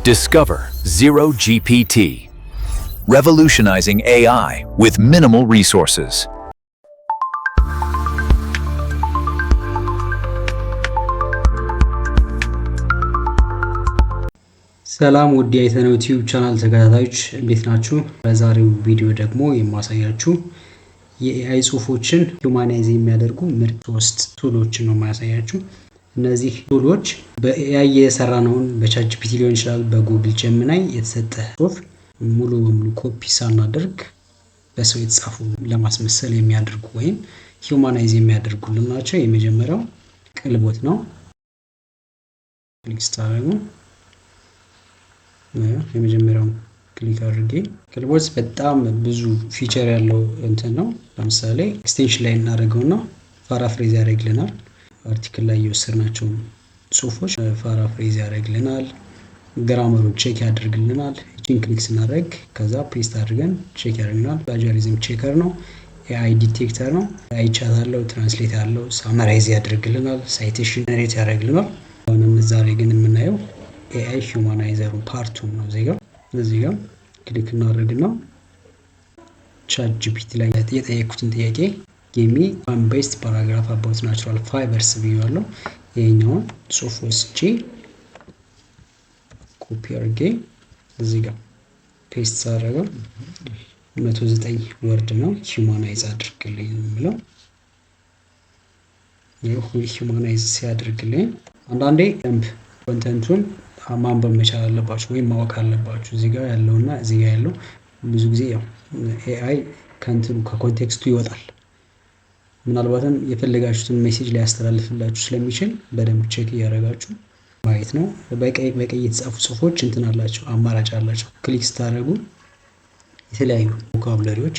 Discover Zero GPT, revolutionizing AI with minimal resources. ሰላም ውድ የአይተነው ዩቲዩብ ቻናል ተከታታዮች እንዴት ናችሁ? በዛሬው ቪዲዮ ደግሞ የማሳያችሁ የኤአይ ጽሁፎችን ሂውማናይዝ የሚያደርጉ ምርጥ 3 ቱሎችን ነው የማሳያችሁ። እነዚህ ቱሎች በኤአይ የሰራነውን በቻትጂፒቲ ሊሆን ይችላል፣ በጉግል ጀሚናይ የተሰጠ ጽሁፍ ሙሉ በሙሉ ኮፒ ሳናደርግ በሰው የተጻፉ ለማስመሰል የሚያደርጉ ወይም ሂውማናይዝ የሚያደርጉልን ናቸው። የመጀመሪያው ቅልቦት ነው። ክሊክ ስታደርጉ የመጀመሪያው ክሊክ አድርጌ ቅልቦት በጣም ብዙ ፊቸር ያለው እንትን ነው። ለምሳሌ ኤክስቴንሽን ላይ እናደርገውና ፓራፍሬዝ ያደርግልናል። አርቲክል ላይ የወሰድናቸው ጽሁፎች ፓራፍሬዝ ያደርግልናል። ግራመሩን ቼክ ያደርግልናል። እቺን ክሊክ ስናደርግ ከዛ ፔስት አድርገን ቼክ ያደርግልናል። ፕላጃሪዝም ቼከር ነው። ኤአይ ዲቴክተር ነው። ኤአይ ቻት አለው፣ ትራንስሌት አለው፣ ሳመራይዝ ያደርግልናል፣ ሳይቴሽን ጀነሬት ያደርግልናል። አሁን ዛሬ ግን የምናየው ኤአይ ሂውማናይዘሩ ፓርቱን ነው። እዚህ ጋር ክሊክ እናደርግና ቻትጂፒቲ ላይ የጠየኩትን ጥያቄ ጊቭ ሚ ዋን ቤስት ፓራግራፍ አባውት ናቹራል ፋይበርስ ብያለሁ። ይሄኛውን ጽሁፍ ወስጄ ኮፒ አድርጌ እዚህ ጋር ፔስት አደረገው። 109 ወርድ ነው። ሂውማናይዝ አድርግልኝ የሚለው ሂውማናይዝ ሲያደርግልኝ አንዳንዴ ኮንተንቱን ማንበብ መቻል አለባችሁ ወይም ማወቅ አለባችሁ። እዚህ ጋር ያለውና እዚህ ጋር ያለው ብዙ ጊዜ ያው ኤአይ ከእንትኑ ከኮንቴክስቱ ይወጣል። ምናልባትም የፈለጋችሁትን ሜሴጅ ሊያስተላልፍላችሁ ስለሚችል በደንብ ቼክ እያደረጋችሁ ማየት ነው። በቀይ የተጻፉ ጽሁፎች እንትን አላቸው፣ አማራጭ አላቸው። ክሊክ ስታደርጉ የተለያዩ ቮካቡላሪዎች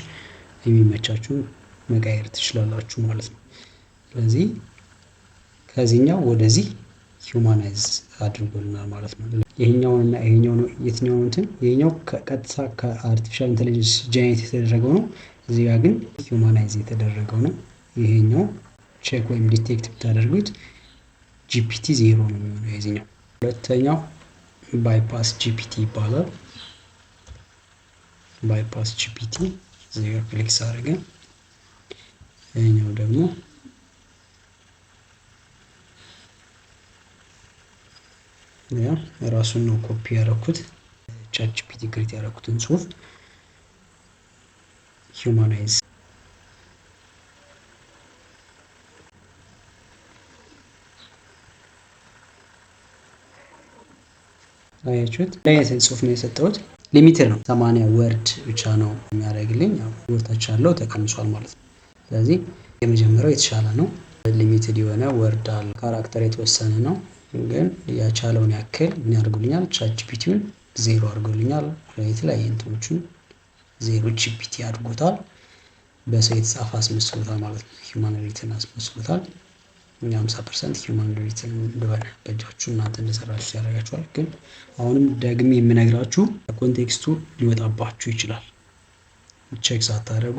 የሚመቻችሁን መቀየር ትችላላችሁ ማለት ነው። ስለዚህ ከዚህኛው ወደዚህ ሂውማናይዝ አድርጎልናል ማለት ነው። ይሄኛውና ይሄኛው ነው የትኛው እንትን ይሄኛው ቀጥታ ከአርቲፊሻል ኢንተለጀንስ ጀነሬት የተደረገው ነው። እዚህ ጋር ግን ሂውማናይዝ የተደረገው ነው። ይሄኛው ቼክ ወይም ዲቴክት ብታደርጉት ጂፒቲ 0 ነው የሚሆነው የዚህኛው። ሁለተኛው ባይፓስ ጂፒቲ ይባላል። ባይፓስ ጂፒቲ እዚህ ጋር ክሊክ አድርገን ይሄኛው ደግሞ ራሱን ነው ኮፒ ያደረኩት። ቻትጂፒቲ ክሬት ያደረኩትን ጽሁፍ ሂውማናይዝ አያችሁት። ለየት ጽሁፍ ነው የሰጠሁት። ሊሚትድ ነው 80 ወርድ ብቻ ነው የሚያደርግልኝ። ያው ወርታች ያለው ተቀምሷል ማለት ነው። ስለዚህ የመጀመሪያው የተሻለ ነው። ሊሚትድ የሆነ ወርድ አለ። ካራክተር የተወሰነ ነው ግን ያቻለውን ያክል ምን ያደርጉልኛል? ቻትጂፒቲውን 0 አድርጎልኛል። የተለያየ እንትኖቹን 0 ጂፒቲ አድርጎታል። በሰው የተጻፈ አስመስሎታል ማለት ነው። ሂውማን ሪትን አስመስሎታል። 50% ሂውማን ሪትን እንደሆነ በእጃችሁ እናንተ እንደሰራችሁ ያደርጋችኋል። ግን አሁንም ደግሜ የምነግራችሁ ኮንቴክስቱ ሊወጣባችሁ ይችላል። ቼክ ሳታደርጉ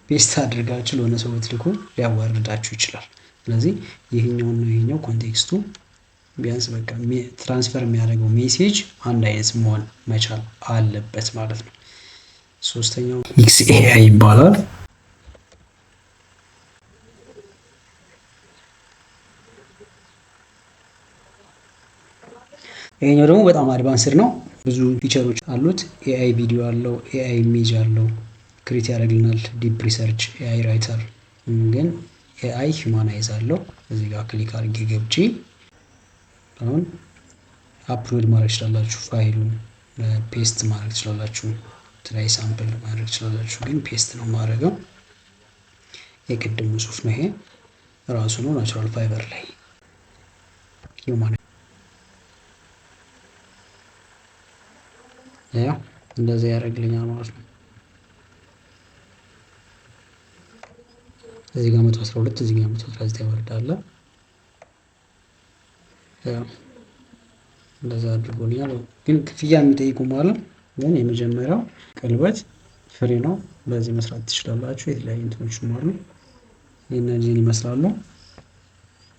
ፔስት አድርጋችሁ ለሆነ ሰው ብትልኩ ሊያዋርዳችሁ ይችላል። ስለዚህ ይሄኛው ኮንቴክስቱ ቢያንስ በቃ ትራንስፈር የሚያደርገው ሜሴጅ አንድ አይነት መሆን መቻል አለበት ማለት ነው። ሶስተኛው XAI ይባላል። ይሄኛው ደግሞ በጣም አድቫንስድ ነው። ብዙ ፊቸሮች አሉት። ኤአይ ቪዲዮ አለው፣ ኤአይ ኢሜጅ አለው፣ ክሬት ያደርግልናል፣ ዲፕ ሪሰርች፣ ኤአይ ራይተር። ግን ኤአይ ሂውማናይዝ አለው። እዚህ ጋር ክሊክ አድርጌ ገብቼ አሁን አፕሎድ ማድረግ ትችላላችሁ። ፋይሉን ፔስት ማድረግ ትችላላችሁ። ትራይ ሳምፕል ማድረግ ትችላላችሁ። ግን ፔስት ነው ማድረገው። የቅድሙ ጽሁፍ ነው ይሄ ራሱ ነው። ናቹራል ፋይበር ላይ ሂውማን ያው እንደዚህ ያደርግልኛል ማለት ነው። እዚህ ጋር 112 እዚህ ጋር 119 ወርድ አለ። እንደዛ አድርጎልኛል። ግን ክፍያ የሚጠይቁ ማለት ግን የመጀመሪያው ቅልበት ፍሪ ነው። በዚህ መስራት ትችላላችሁ። የተለያዩ እንትኖችም አሉ። እነዚህን ይመስላሉ።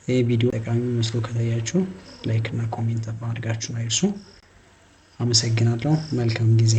ይህ ቪዲዮ ጠቃሚ መስሎ ከታያችሁ ላይክ እና ኮሜንት ማድረጋችሁን አይርሱ። አመሰግናለሁ። መልካም ጊዜ